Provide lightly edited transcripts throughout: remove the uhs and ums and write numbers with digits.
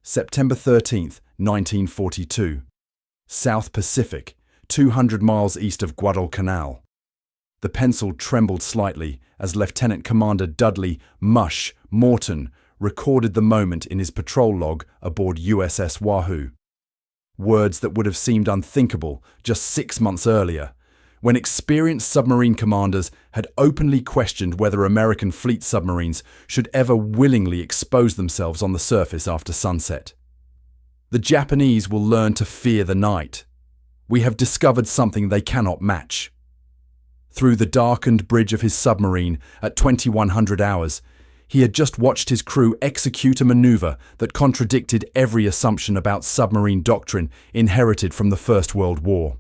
September 13th, 1942. South Pacific, 200 miles east of Guadalcanal. The pencil trembled slightly as Lieutenant Commander Dudley "Mush" Morton recorded the moment in his patrol log aboard USS Wahoo. Words that would have seemed unthinkable just 6 months earlier, when experienced submarine commanders had openly questioned whether American fleet submarines should ever willingly expose themselves on the surface after sunset. The Japanese will learn to fear the night. We have discovered something they cannot match. Through the darkened bridge of his submarine at 2100 hours, he had just watched his crew execute a maneuver that contradicted every assumption about submarine doctrine inherited from the First World War.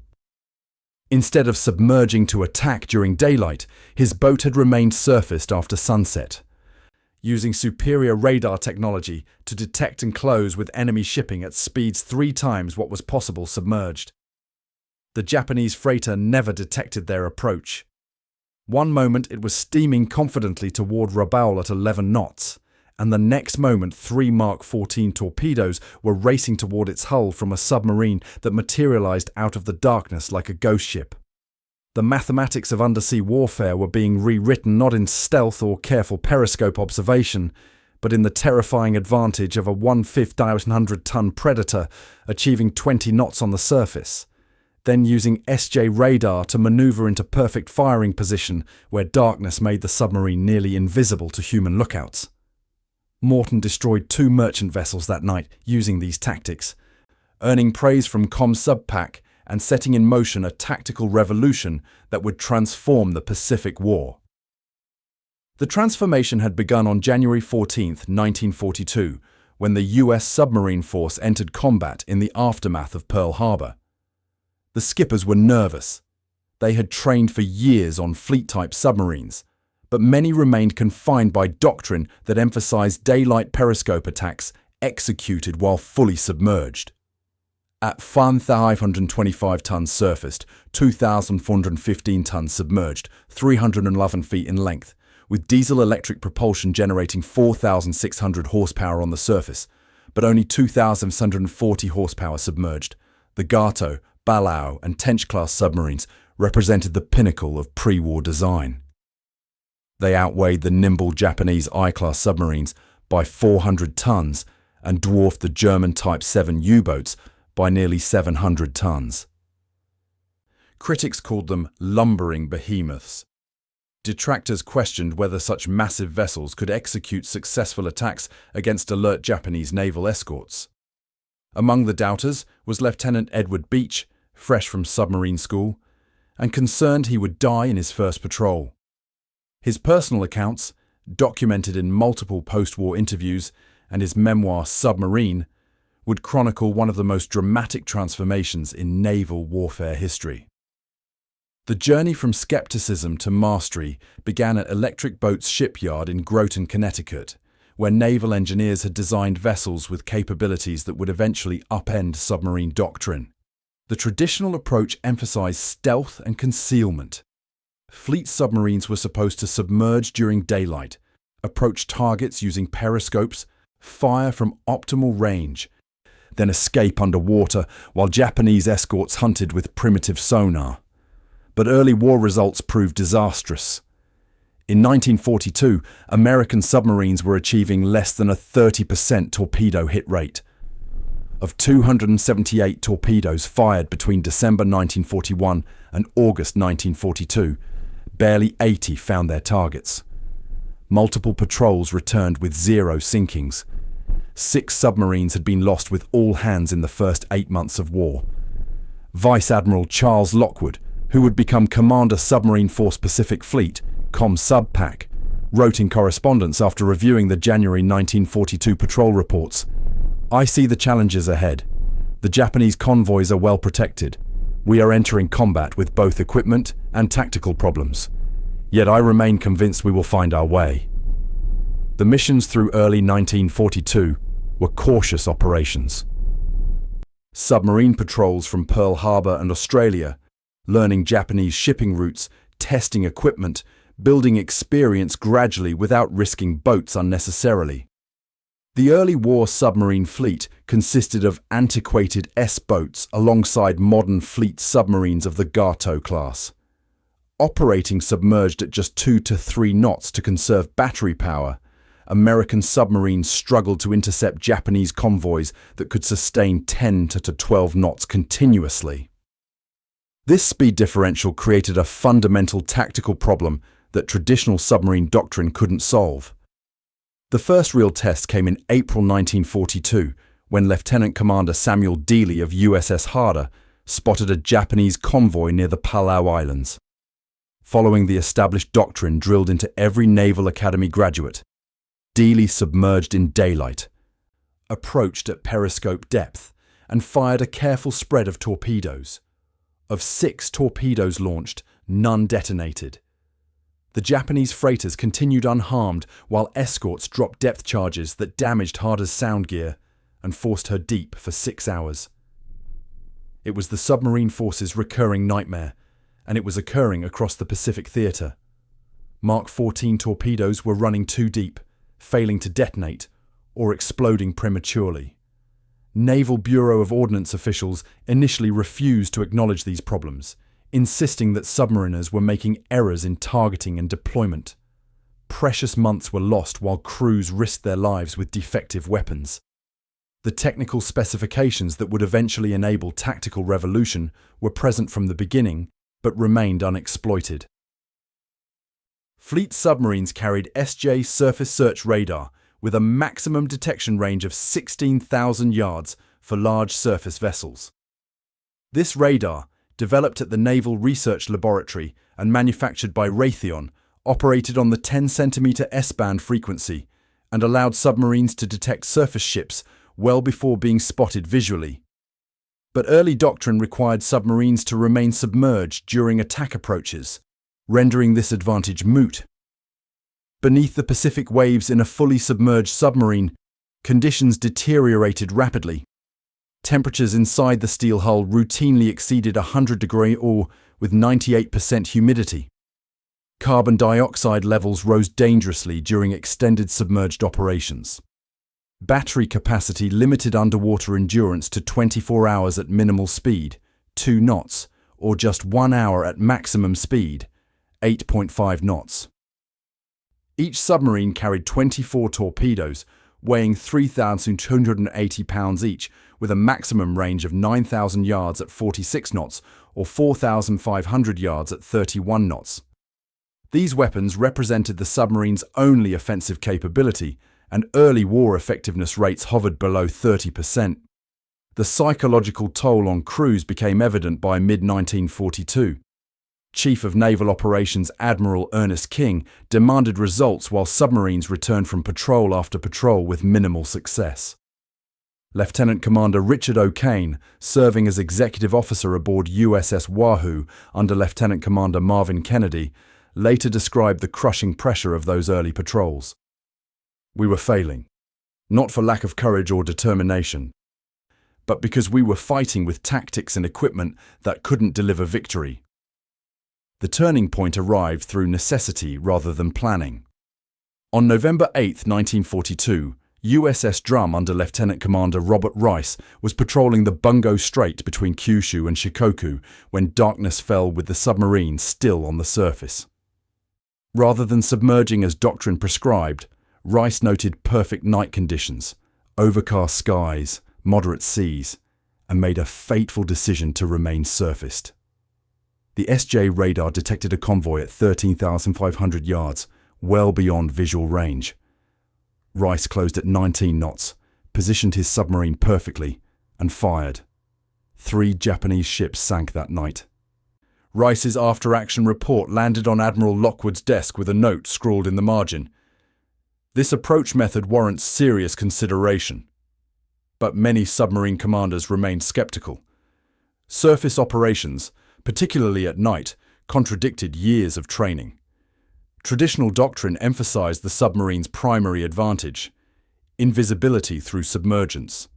Instead of submerging to attack during daylight, his boat had remained surfaced after sunset, using superior radar technology to detect and close with enemy shipping at speeds 3 times what was possible submerged. The Japanese freighter never detected their approach. One moment it was steaming confidently toward Rabaul at 11 knots, and the next moment 3 Mark 14 torpedoes were racing toward its hull from a submarine that materialized out of the darkness like a ghost ship. The mathematics of undersea warfare were being rewritten not in stealth or careful periscope observation, but in the terrifying advantage of a 1,500-ton Predator achieving 20 knots on the surface, then using SJ radar to maneuver into perfect firing position where darkness made the submarine nearly invisible to human lookouts. Morton destroyed 2 merchant vessels that night using these tactics, earning praise from ComSubPac and setting in motion a tactical revolution that would transform the Pacific War. The transformation had begun on January 14, 1942, when the U.S. submarine force entered combat in the aftermath of Pearl Harbor. The skippers were nervous. They had trained for years on fleet-type submarines, but many remained confined by doctrine that emphasized daylight periscope attacks executed while fully submerged. At 1,525 tons surfaced, 2,415 tons submerged, 311 feet in length, with diesel-electric propulsion generating 4,600 horsepower on the surface, but only 2,740 horsepower submerged. The Gato, Balao, and Tench-class submarines represented the pinnacle of pre-war design. They outweighed the nimble Japanese I-class submarines by 400 tons and dwarfed the German Type 7 U-boats by nearly 700 tons. Critics called them lumbering behemoths. Detractors questioned whether such massive vessels could execute successful attacks against alert Japanese naval escorts. Among the doubters was Lieutenant Edward Beach, fresh from submarine school, and concerned he would die in his first patrol. His personal accounts, documented in multiple post-war interviews, and his memoir Submarine, would chronicle one of the most dramatic transformations in naval warfare history. The journey from skepticism to mastery began at Electric Boat's shipyard in Groton, Connecticut, where naval engineers had designed vessels with capabilities that would eventually upend submarine doctrine. The traditional approach emphasized stealth and concealment. Fleet submarines were supposed to submerge during daylight, approach targets using periscopes, fire from optimal range, then escape underwater while Japanese escorts hunted with primitive sonar. But early war results proved disastrous. In 1942, American submarines were achieving less than a 30% torpedo hit rate. Of 278 torpedoes fired between December 1941 and August 1942, barely 80 found their targets. Multiple patrols returned with 0 sinkings. 6 submarines had been lost with all hands in the first 8 months of war. Vice Admiral Charles Lockwood, who would become Commander Submarine Force Pacific Fleet, ComSubPac, wrote in correspondence after reviewing the January 1942 patrol reports, "I see the challenges ahead. The Japanese convoys are well protected. We are entering combat with both equipment and tactical problems. Yet I remain convinced we will find our way." The missions through early 1942 were cautious operations. Submarine patrols from Pearl Harbor and Australia, learning Japanese shipping routes, testing equipment, building experience gradually without risking boats unnecessarily. The early war submarine fleet consisted of antiquated S-boats alongside modern fleet submarines of the Gato class. Operating submerged at just 2 to 3 knots to conserve battery power, American submarines struggled to intercept Japanese convoys that could sustain 10 to 12 knots continuously. This speed differential created a fundamental tactical problem that traditional submarine doctrine couldn't solve. The first real test came in April 1942, when Lieutenant Commander Samuel Dudley of USS Wahoo spotted a Japanese convoy near the Palau Islands. Following the established doctrine drilled into every Naval Academy graduate, Dudley submerged in daylight, approached at periscope depth, and fired a careful spread of torpedoes. Of 6 torpedoes launched, none detonated. The Japanese freighters continued unharmed while escorts dropped depth charges that damaged Harda's sound gear and forced her deep for 6 hours. It was the submarine force's recurring nightmare, and it was occurring across the Pacific theater. Mark 14 torpedoes were running too deep, failing to detonate, or exploding prematurely. Naval Bureau of Ordnance officials initially refused to acknowledge these problems, insisting that submariners were making errors in targeting and deployment. Precious months were lost while crews risked their lives with defective weapons. The technical specifications that would eventually enable tactical revolution were present from the beginning, but remained unexploited. Fleet submarines carried SJ surface search radar with a maximum detection range of 16,000 yards for large surface vessels. This radar, developed at the Naval Research Laboratory and manufactured by Raytheon, operated on the 10 cm S-band frequency and allowed submarines to detect surface ships well before being spotted visually. But early doctrine required submarines to remain submerged during attack approaches, rendering this advantage moot. Beneath the Pacific waves in a fully submerged submarine, conditions deteriorated rapidly. Temperatures inside the steel hull routinely exceeded 100 degrees or with 98% humidity. Carbon dioxide levels rose dangerously during extended submerged operations. Battery capacity limited underwater endurance to 24 hours at minimal speed, 2 knots, or just 1 hour at maximum speed, 8.5 knots. Each submarine carried 24 torpedoes, weighing 3,280 pounds each, with a maximum range of 9,000 yards at 46 knots or 4,500 yards at 31 knots. These weapons represented the submarine's only offensive capability, and early war effectiveness rates hovered below 30%. The psychological toll on crews became evident by mid-1942. Chief of Naval Operations Admiral Ernest King demanded results while submarines returned from patrol after patrol with minimal success. Lieutenant Commander Richard O'Kane, serving as executive officer aboard USS Wahoo under Lieutenant Commander Marvin Kennedy, later described the crushing pressure of those early patrols. We were failing, not for lack of courage or determination, but because we were fighting with tactics and equipment that couldn't deliver victory. The turning point arrived through necessity rather than planning. On November 8, 1942, USS Drum under Lieutenant Commander Robert Rice was patrolling the Bungo Strait between Kyushu and Shikoku when darkness fell with the submarine still on the surface. Rather than submerging as doctrine prescribed, Rice noted perfect night conditions, overcast skies, moderate seas, and made a fateful decision to remain surfaced. The SJ radar detected a convoy at 13,500 yards, well beyond visual range. Rice closed at 19 knots, positioned his submarine perfectly, and fired. 3 Japanese ships sank that night. Rice's after-action report landed on Admiral Lockwood's desk with a note scrawled in the margin. This approach method warrants serious consideration. But many submarine commanders remained skeptical. Surface operations, particularly at night, contradicted years of training. Traditional doctrine emphasized the submarine's primary advantage: invisibility through submergence.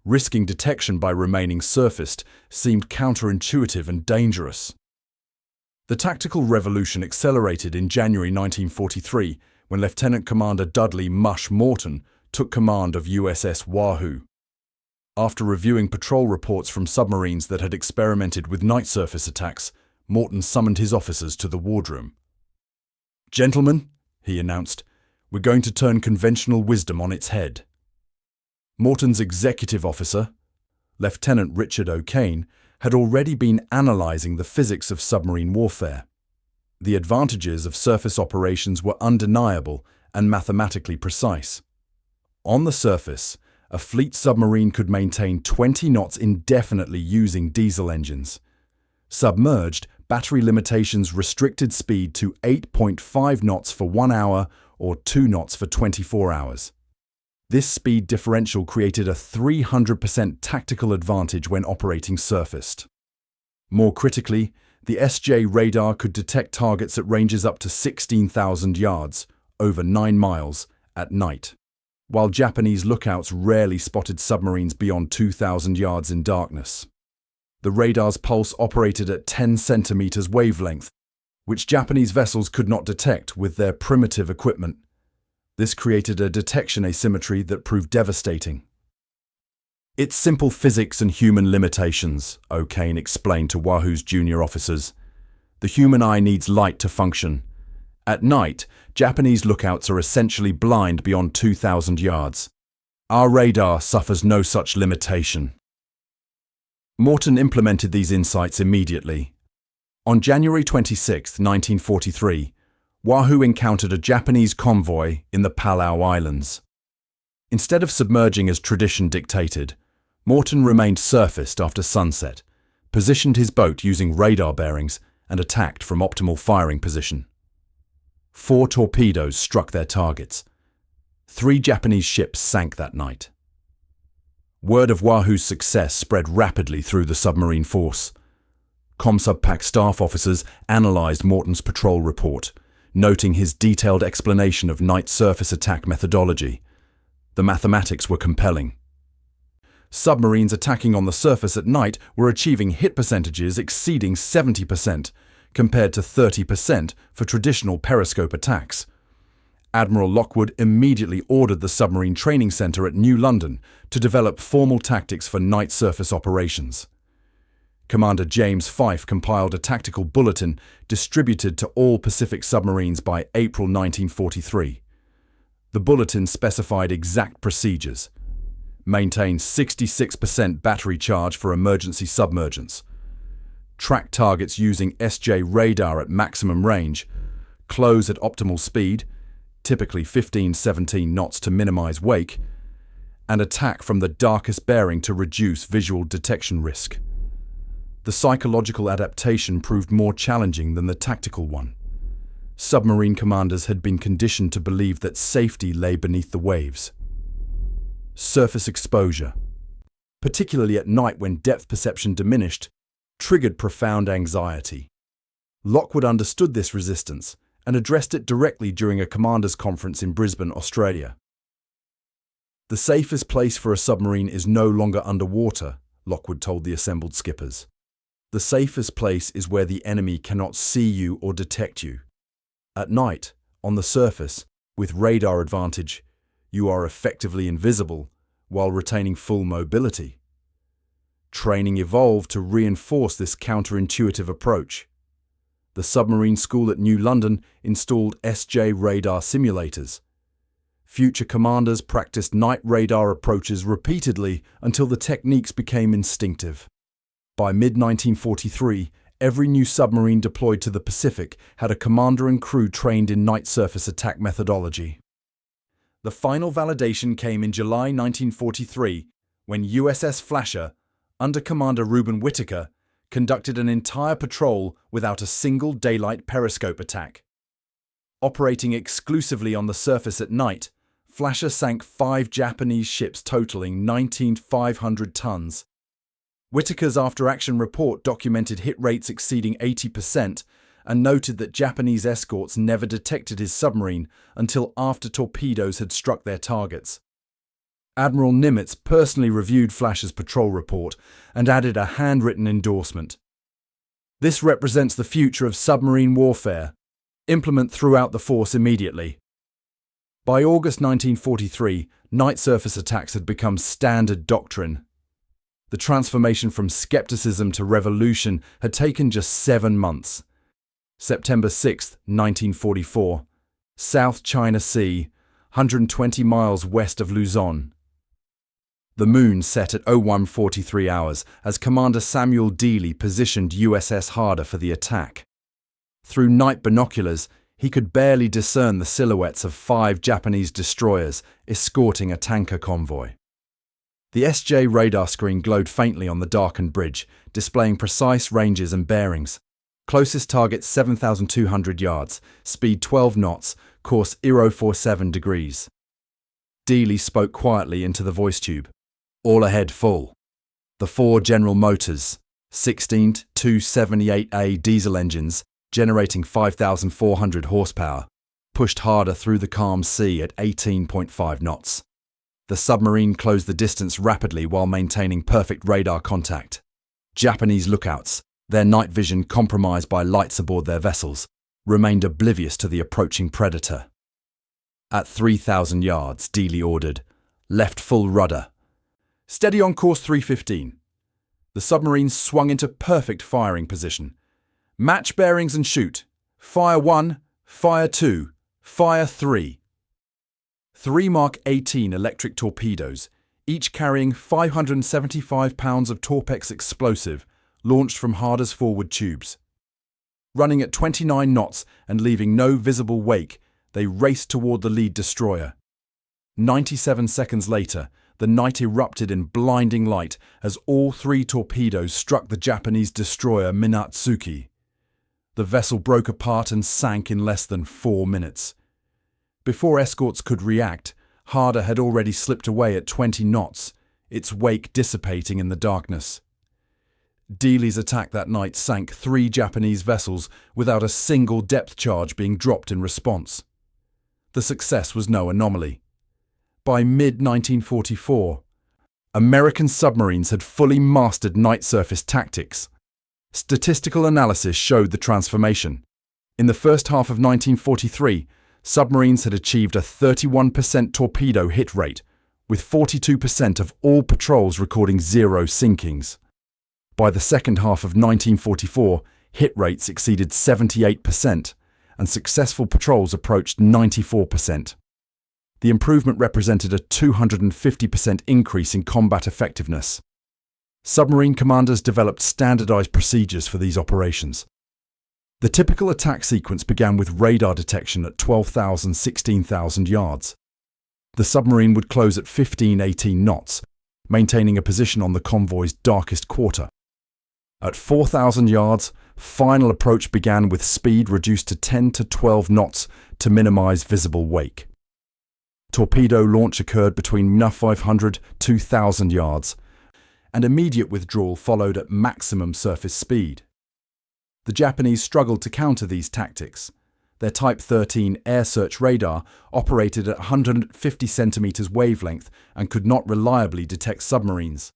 Risking detection by remaining surfaced seemed counterintuitive and dangerous. The tactical revolution accelerated in January 1943 when Lieutenant Commander Dudley Mush Morton took command of USS Wahoo. After reviewing patrol reports from submarines that had experimented with night surface attacks, Morton summoned his officers to the wardroom. "Gentlemen," he announced, "we're going to turn conventional wisdom on its head." Morton's executive officer, Lieutenant Richard O'Kane, had already been analyzing the physics of submarine warfare. The advantages of surface operations were undeniable and mathematically precise. On the surface, a fleet submarine could maintain 20 knots indefinitely using diesel engines. Submerged, battery limitations restricted speed to 8.5 knots for 1 hour or 2 knots for 24 hours. This speed differential created a 300% tactical advantage when operating surfaced. More critically, the SJ radar could detect targets at ranges up to 16,000 yards, over 9 miles, at night, while Japanese lookouts rarely spotted submarines beyond 2,000 yards in darkness. The radar's pulse operated at 10 centimeters wavelength, which Japanese vessels could not detect with their primitive equipment. This created a detection asymmetry that proved devastating. "It's simple physics and human limitations," O'Kane explained to Wahoo's junior officers. "The human eye needs light to function. At night, Japanese lookouts are essentially blind beyond 2,000 yards. Our radar suffers no such limitation." Morton implemented these insights immediately. On January 26, 1943, Wahoo encountered a Japanese convoy in the Palau Islands. Instead of submerging as tradition dictated, Morton remained surfaced after sunset, positioned his boat using radar bearings, and attacked from optimal firing position. 4 torpedoes struck their targets. 3 Japanese ships sank that night. Word of Wahoo's success spread rapidly through the submarine force. ComSubPac staff officers analyzed Morton's patrol report, noting his detailed explanation of night surface attack methodology. The mathematics were compelling. Submarines attacking on the surface at night were achieving hit percentages exceeding 70%, compared to 30% for traditional periscope attacks. Admiral Lockwood immediately ordered the Submarine Training Center at New London to develop formal tactics for night surface operations. Commander James Fife compiled a tactical bulletin distributed to all Pacific submarines by April 1943. The bulletin specified exact procedures. Maintain 66% battery charge for emergency submergence. Track targets using SJ radar at maximum range. Close at optimal speed, typically 15-17 knots to minimize wake, and attack from the darkest bearing to reduce visual detection risk. The psychological adaptation proved more challenging than the tactical one. Submarine commanders had been conditioned to believe that safety lay beneath the waves. Surface exposure, particularly at night when depth perception diminished, triggered profound anxiety. Lockwood understood this resistance and addressed it directly during a commanders' conference in Brisbane, Australia. "The safest place for a submarine is no longer underwater," Lockwood told the assembled skippers. "The safest place is where the enemy cannot see you or detect you. At night, on the surface, with radar advantage, you are effectively invisible while retaining full mobility." Training evolved to reinforce this counterintuitive approach. The submarine school at New London installed SJ radar simulators. Future commanders practiced night radar approaches repeatedly until the techniques became instinctive. By mid-1943, every new submarine deployed to the Pacific had a commander and crew trained in night surface attack methodology. The final validation came in July 1943, when USS Flasher, under Commander Reuben Whittaker, conducted an entire patrol without a single daylight periscope attack. Operating exclusively on the surface at night, Flasher sank 5 Japanese ships totaling 19,500 tons. Whittaker's after-action report documented hit rates exceeding 80% and noted that Japanese escorts never detected his submarine until after torpedoes had struck their targets. Admiral Nimitz personally reviewed Flasher's patrol report and added a handwritten endorsement. "This represents the future of submarine warfare. Implement throughout the force immediately." By August 1943, night surface attacks had become standard doctrine. The transformation from skepticism to revolution had taken just 7 months. September 6, 1944, South China Sea, 120 miles west of Luzon. The moon set at 01:43 hours as Commander Samuel Dudley positioned USS Harder for the attack. Through night binoculars, he could barely discern the silhouettes of 5 Japanese destroyers escorting a tanker convoy. The SJ radar screen glowed faintly on the darkened bridge, displaying precise ranges and bearings. Closest target 7,200 yards, speed 12 knots, course 047 degrees. Dudley spoke quietly into the voice tube. All ahead full. The 4 General Motors, 16 278A diesel engines, generating 5,400 horsepower, pushed harder through the calm sea at 18.5 knots. The submarine closed the distance rapidly while maintaining perfect radar contact. Japanese lookouts, their night vision compromised by lights aboard their vessels, remained oblivious to the approaching predator. At 3,000 yards, Dudley ordered, "Left full rudder. Steady on course 315. The submarine swung into perfect firing position. Match bearings and shoot. Fire 1, fire 2, fire 3. 3 Mark 18 electric torpedoes, each carrying 575 pounds of Torpex explosive, launched from Harder's forward tubes. Running at 29 knots and leaving no visible wake, they raced toward the lead destroyer. 97 seconds later, the night erupted in blinding light as all 3 torpedoes struck the Japanese destroyer Minatsuki. The vessel broke apart and sank in less than 4 minutes. Before escorts could react, Harder had already slipped away at 20 knots, its wake dissipating in the darkness. Dudley's attack that night sank 3 Japanese vessels without a single depth charge being dropped in response. The success was no anomaly. By mid-1944, American submarines had fully mastered night surface tactics. Statistical analysis showed the transformation. In the first half of 1943, submarines had achieved a 31% torpedo hit rate, with 42% of all patrols recording 0 sinkings. By the second half of 1944, hit rates exceeded 78%, and successful patrols approached 94%. The improvement represented a 250% increase in combat effectiveness. Submarine commanders developed standardized procedures for these operations. The typical attack sequence began with radar detection at 12,000–16,000 yards. The submarine would close at 15–18 knots, maintaining a position on the convoy's darkest quarter. At 4,000 yards, final approach began with speed reduced to 10–12 knots to minimize visible wake. Torpedo launch occurred between 500–2,000 yards, and immediate withdrawal followed at maximum surface speed. The Japanese struggled to counter these tactics. Their Type 13 air search radar operated at 150 centimeters wavelength and could not reliably detect submarines.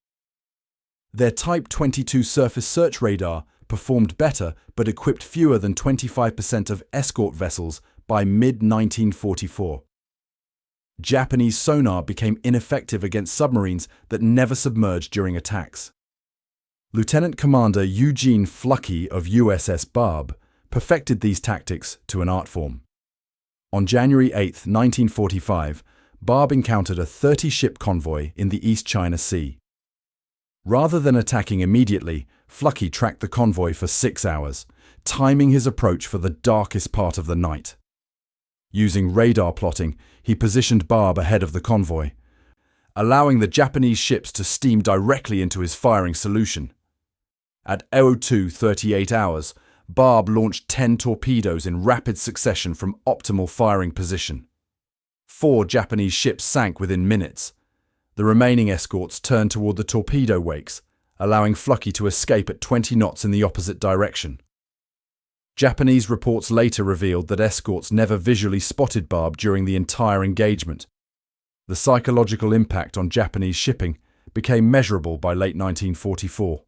Their Type 22 surface search radar performed better but equipped fewer than 25% of escort vessels by mid-1944. Japanese sonar became ineffective against submarines that never submerged during attacks. Lieutenant Commander Eugene Fluckey of USS Barb perfected these tactics to an art form. On January 8, 1945, Barb encountered a 30-ship convoy in the East China Sea. Rather than attacking immediately, Fluckey tracked the convoy for 6 hours, timing his approach for the darkest part of the night. Using radar plotting, he positioned Barb ahead of the convoy, allowing the Japanese ships to steam directly into his firing solution. At 02:38 hours, Barb launched 10 torpedoes in rapid succession from optimal firing position. 4 Japanese ships sank within minutes. The remaining escorts turned toward the torpedo wakes, allowing Fluckey to escape at 20 knots in the opposite direction. Japanese reports later revealed that escorts never visually spotted Barb during the entire engagement. The psychological impact on Japanese shipping became measurable by late 1944.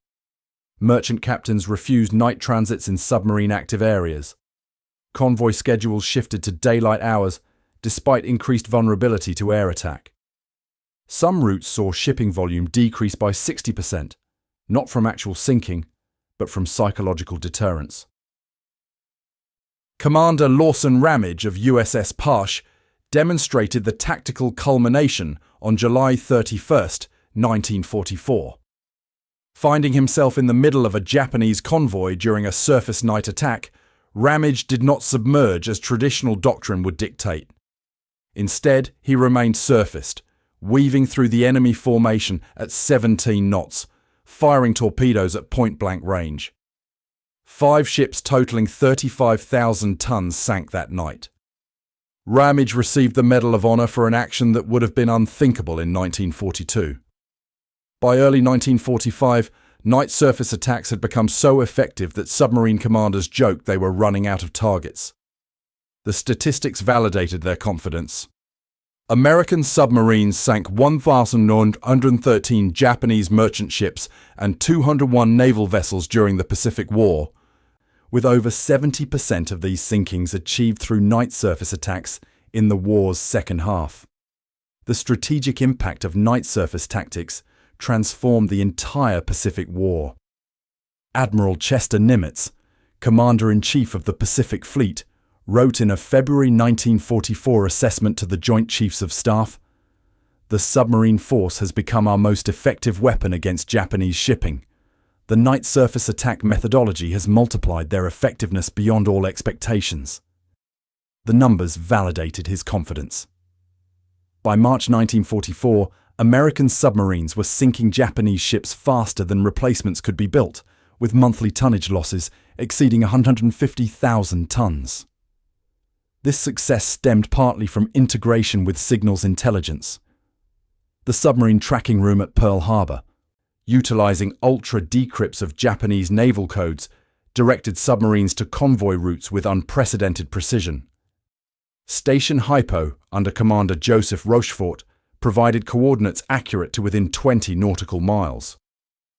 Merchant captains refused night transits in submarine active areas. Convoy schedules shifted to daylight hours, despite increased vulnerability to air attack. Some routes saw shipping volume decrease by 60%, not from actual sinking, but from psychological deterrence. Commander Lawson Ramage of USS Mush demonstrated the tactical culmination on July 31, 1944. Finding himself in the middle of a Japanese convoy during a surface night attack, Ramage did not submerge as traditional doctrine would dictate. Instead, he remained surfaced, weaving through the enemy formation at 17 knots, firing torpedoes at point-blank range. 5 ships totaling 35,000 tons sank that night. Ramage received the Medal of Honor for an action that would have been unthinkable in 1942. By early 1945, night surface attacks had become so effective that submarine commanders joked they were running out of targets. The statistics validated their confidence. American submarines sank 1,913 Japanese merchant ships and 201 naval vessels during the Pacific War, with over 70% of these sinkings achieved through night surface attacks in the war's second half. The strategic impact of night surface tactics transformed the entire Pacific War. Admiral Chester Nimitz, Commander-in-Chief of the Pacific Fleet, wrote in a February 1944 assessment to the Joint Chiefs of Staff, "The submarine force has become our most effective weapon against Japanese shipping. The night surface attack methodology has multiplied their effectiveness beyond all expectations." The numbers validated his confidence. By March 1944, American submarines were sinking Japanese ships faster than replacements could be built, with monthly tonnage losses exceeding 150,000 tons. This success stemmed partly from integration with signals intelligence. The submarine tracking room at Pearl Harbor, utilizing ultra-decrypts of Japanese naval codes, directed submarines to convoy routes with unprecedented precision. Station Hypo, under Commander Joseph Rochefort, provided coordinates accurate to within 20 nautical miles.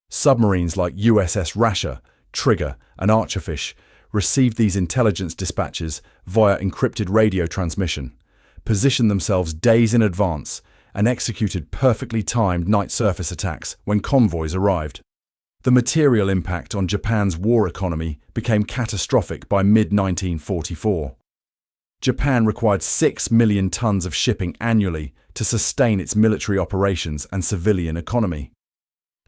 Submarines like USS Rasher, Trigger, and Archerfish received these intelligence dispatches via encrypted radio transmission, positioned themselves days in advance, and executed perfectly timed night surface attacks when convoys arrived. The material impact on Japan's war economy became catastrophic by mid-1944. Japan required 6 million tons of shipping annually to sustain its military operations and civilian economy.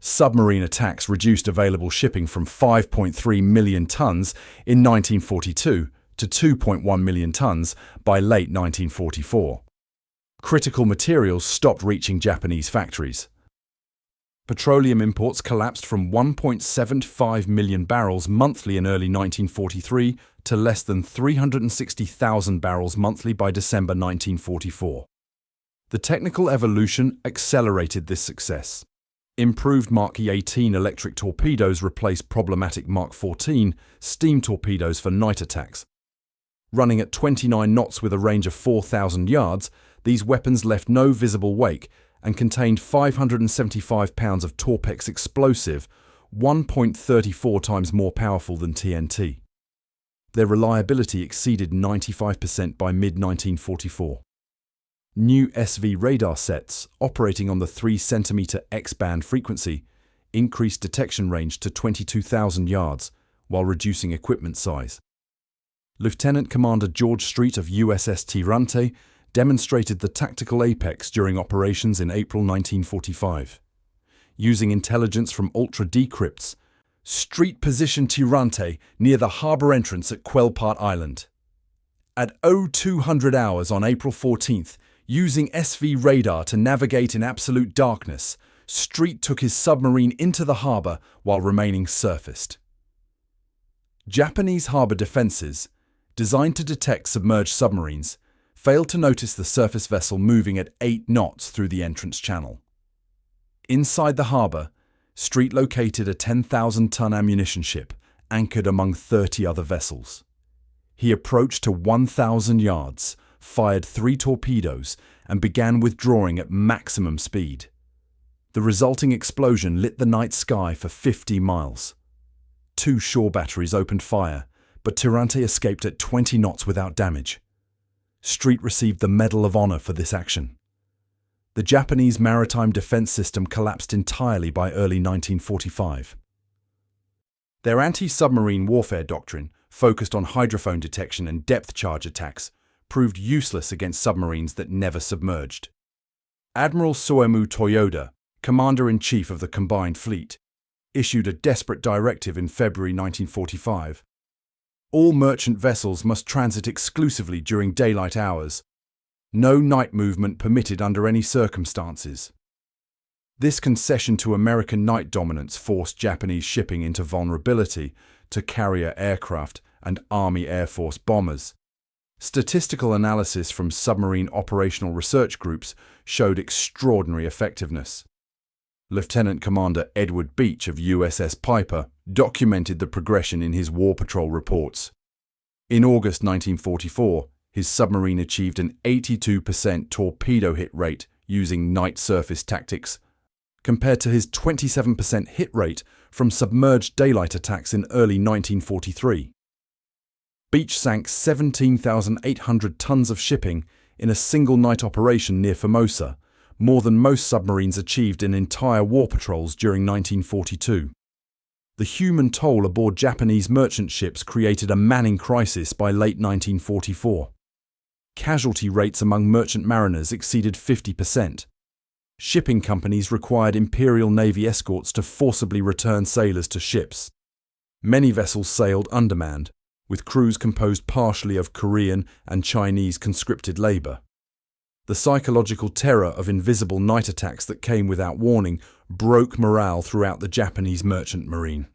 Submarine attacks reduced available shipping from 5.3 million tons in 1942 to 2.1 million tons by late 1944. Critical materials stopped reaching Japanese factories. Petroleum imports collapsed from 1.75 million barrels monthly in early 1943 to less than 360,000 barrels monthly by December 1944. The technical evolution accelerated this success. Improved Mark E-18 electric torpedoes replaced problematic Mark 14 steam torpedoes for night attacks. Running at 29 knots with a range of 4,000 yards, these weapons left no visible wake and contained 575 pounds of Torpex explosive, 1.34 times more powerful than TNT. Their reliability exceeded 95% by mid-1944. New SV radar sets, operating on the 3 cm X-band frequency, increased detection range to 22,000 yards while reducing equipment size. Lieutenant Commander George Street of USS Tirante demonstrated the tactical apex during operations in April 1945. Using intelligence from ultra-decrypts, Street positioned Tirante near the harbour entrance at Quelpart Island. At 0200 hours on April 14th, using SV radar to navigate in absolute darkness, Street took his submarine into the harbour while remaining surfaced. Japanese harbour defences, designed to detect submerged submarines, failed to notice the surface vessel moving at 8 knots through the entrance channel. Inside the harbour, Street located a 10,000-ton ammunition ship anchored among 30 other vessels. He approached to 1,000 yards, fired 3 torpedoes, and began withdrawing at maximum speed. The resulting explosion lit the night sky for 50 miles. 2 shore batteries opened fire, but Tirante escaped at 20 knots without damage. Street received the Medal of Honor for this action. The Japanese maritime defense system collapsed entirely by early 1945. Their anti-submarine warfare doctrine, focused on hydrophone detection and depth charge attacks, proved useless against submarines that never submerged. Admiral Soemu Toyoda, Commander-in-Chief of the Combined Fleet, issued a desperate directive in February 1945. All merchant vessels must transit exclusively during daylight hours. No night movement permitted under any circumstances. This concession to American night dominance forced Japanese shipping into vulnerability to carrier aircraft and Army Air Force bombers. Statistical analysis from submarine operational research groups showed extraordinary effectiveness. Lieutenant Commander Edward Beach of USS Piper documented the progression in his War Patrol reports. In August 1944, his submarine achieved an 82% torpedo hit rate using night surface tactics, compared to his 27% hit rate from submerged daylight attacks in early 1943. Beach sank 17,800 tons of shipping in a single night operation near Formosa, more than most submarines achieved in entire war patrols during 1942. The human toll aboard Japanese merchant ships created a manning crisis by late 1944. Casualty rates among merchant mariners exceeded 50%. Shipping companies required Imperial Navy escorts to forcibly return sailors to ships. Many vessels sailed undermanned, with crews composed partially of Korean and Chinese conscripted labor. The psychological terror of invisible night attacks that came without warning broke morale throughout the Japanese merchant marine.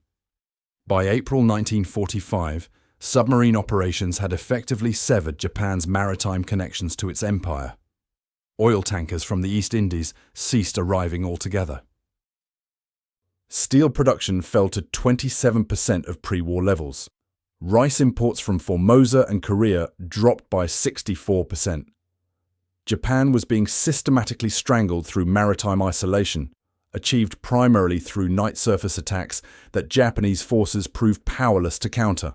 By April 1945, submarine operations had effectively severed Japan's maritime connections to its empire. Oil tankers from the East Indies ceased arriving altogether. Steel production fell to 27% of pre-war levels. Rice imports from Formosa and Korea dropped by 64%. Japan was being systematically strangled through maritime isolation, achieved primarily through night surface attacks that Japanese forces proved powerless to counter.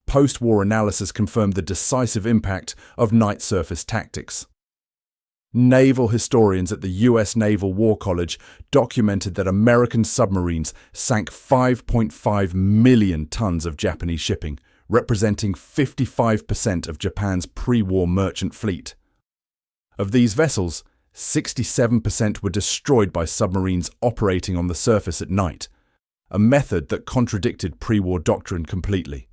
Post-war analysis confirmed the decisive impact of night surface tactics. Naval historians at the U.S. Naval War College documented that American submarines sank 5.5 million tons of Japanese shipping, representing 55% of Japan's pre-war merchant fleet. Of these vessels, 67% were destroyed by submarines operating on the surface at night, a method that contradicted pre-war doctrine completely.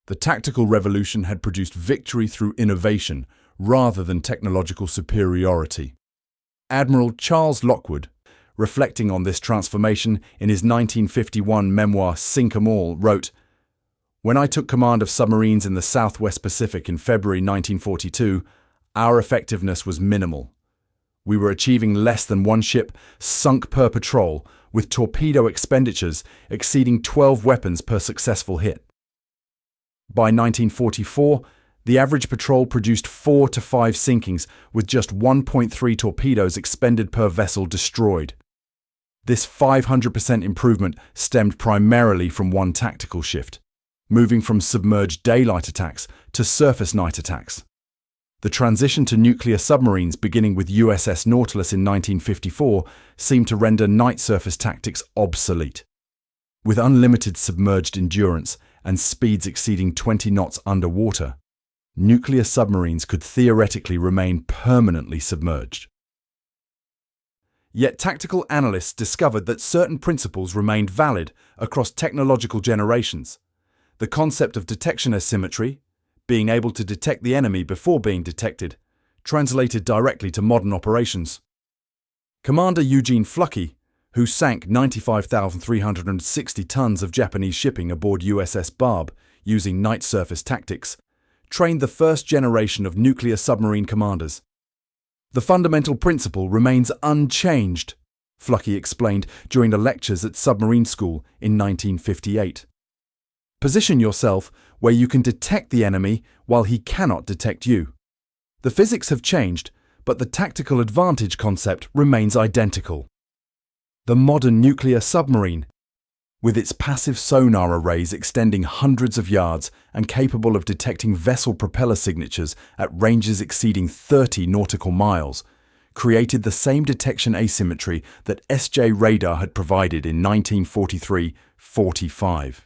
The tactical revolution had produced victory through innovation rather than technological superiority. Admiral Charles Lockwood, reflecting on this transformation in his 1951 memoir Sink 'em All, wrote, "When I took command of submarines in the Southwest Pacific in February 1942, our effectiveness was minimal. We were achieving less than one ship sunk per patrol, with torpedo expenditures exceeding 12 weapons per successful hit. By 1944, the average patrol produced 4 to 5 sinkings, with just 1.3 torpedoes expended per vessel destroyed. This 500% improvement stemmed primarily from one tactical shift, moving from submerged daylight attacks to surface night attacks. The transition to nuclear submarines beginning with USS Nautilus in 1954 seemed to render night surface tactics obsolete. With unlimited submerged endurance and speeds exceeding 20 knots underwater, nuclear submarines could theoretically remain permanently submerged. Yet tactical analysts discovered that certain principles remained valid across technological generations. The concept of detection asymmetry, being able to detect the enemy before being detected, translated directly to modern operations. Commander Eugene Fluckey, who sank 95,360 tons of Japanese shipping aboard USS Barb using night surface tactics, trained the first generation of nuclear submarine commanders. "The fundamental principle remains unchanged," Fluckey explained during the lectures at submarine school in 1958. "Position yourself where you can detect the enemy while he cannot detect you. The physics have changed, but the tactical advantage concept remains identical." The modern nuclear submarine, With its passive sonar arrays extending hundreds of yards and capable of detecting vessel propeller signatures at ranges exceeding 30 nautical miles, created the same detection asymmetry that SJ radar had provided in 1943-45.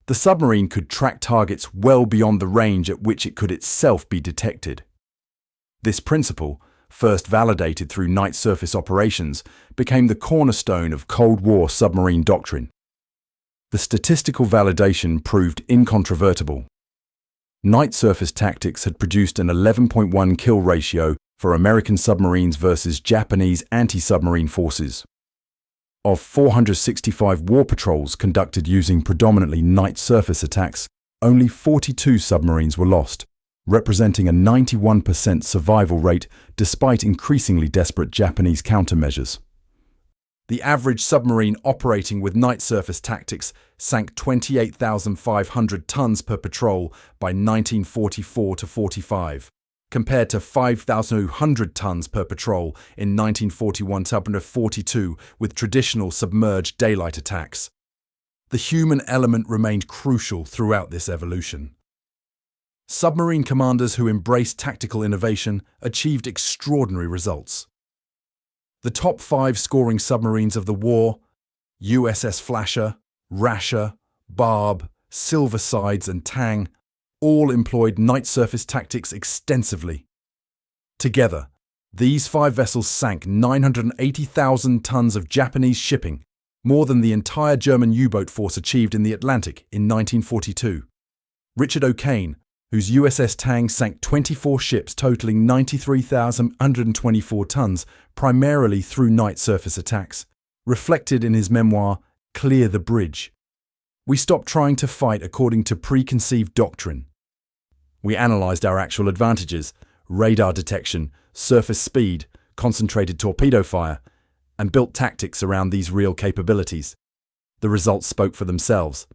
The submarine could track targets well beyond the range at which it could itself be detected. This principle, first validated through night surface operations, became the cornerstone of Cold War submarine doctrine. The statistical validation proved incontrovertible. Night surface tactics had produced an 11.1 kill ratio for American submarines versus Japanese anti-submarine forces. Of 465 war patrols conducted using predominantly night surface attacks, only 42 submarines were lost, representing a 91% survival rate despite increasingly desperate Japanese countermeasures. The average submarine operating with night surface tactics sank 28,500 tons per patrol by 1944-45, compared to 5,200 tons per patrol in 1941-42 with traditional submerged daylight attacks. The human element remained crucial throughout this evolution. Submarine commanders who embraced tactical innovation achieved extraordinary results. The top 5 scoring submarines of the war, USS Flasher, Rasher, Barb, Silversides and Tang, all employed night surface tactics extensively. Together, these 5 vessels sank 980,000 tons of Japanese shipping, more than the entire German U-boat force achieved in the Atlantic in 1942. Richard O'Kane, whose USS Tang sank 24 ships totaling 93,124 tons, primarily through night surface attacks, reflected in his memoir, Clear the Bridge. We stopped trying to fight according to preconceived doctrine. We analysed our actual advantages, radar detection, surface speed, concentrated torpedo fire, and built tactics around these real capabilities. The results spoke for themselves.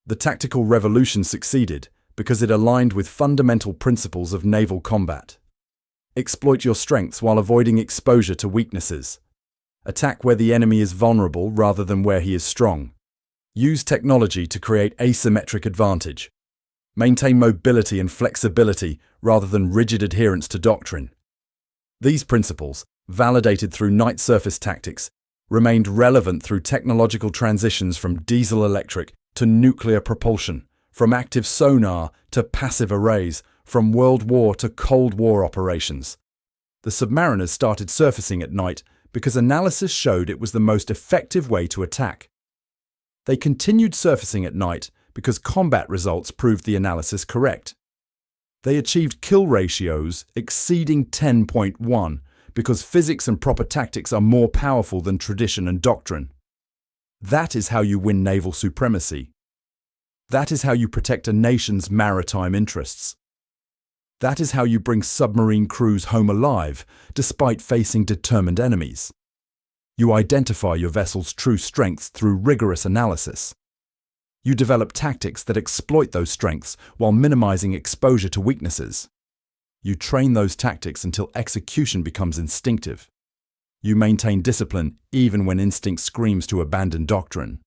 The tactical revolution succeeded because it aligned with fundamental principles of naval combat. Exploit your strengths while avoiding exposure to weaknesses. Attack where the enemy is vulnerable rather than where he is strong. Use technology to create asymmetric advantage. Maintain mobility and flexibility rather than rigid adherence to doctrine. These principles, validated through night surface tactics, remained relevant through technological transitions from diesel-electric to nuclear propulsion, from active sonar to passive arrays, from World War to Cold War operations. The Submariners started surfacing at night because analysis showed it was the most effective way to attack. They continued surfacing at night because combat results proved the analysis correct. They achieved kill ratios exceeding 10.1 because physics and proper tactics are more powerful than tradition and doctrine. That is how you win naval supremacy. That is how you protect a nation's maritime interests. That is how you bring submarine crews home alive, despite facing determined enemies. You identify your vessel's true strengths through rigorous analysis. You develop tactics that exploit those strengths while minimizing exposure to weaknesses. You train those tactics until execution becomes instinctive. You maintain discipline even when instinct screams to abandon doctrine.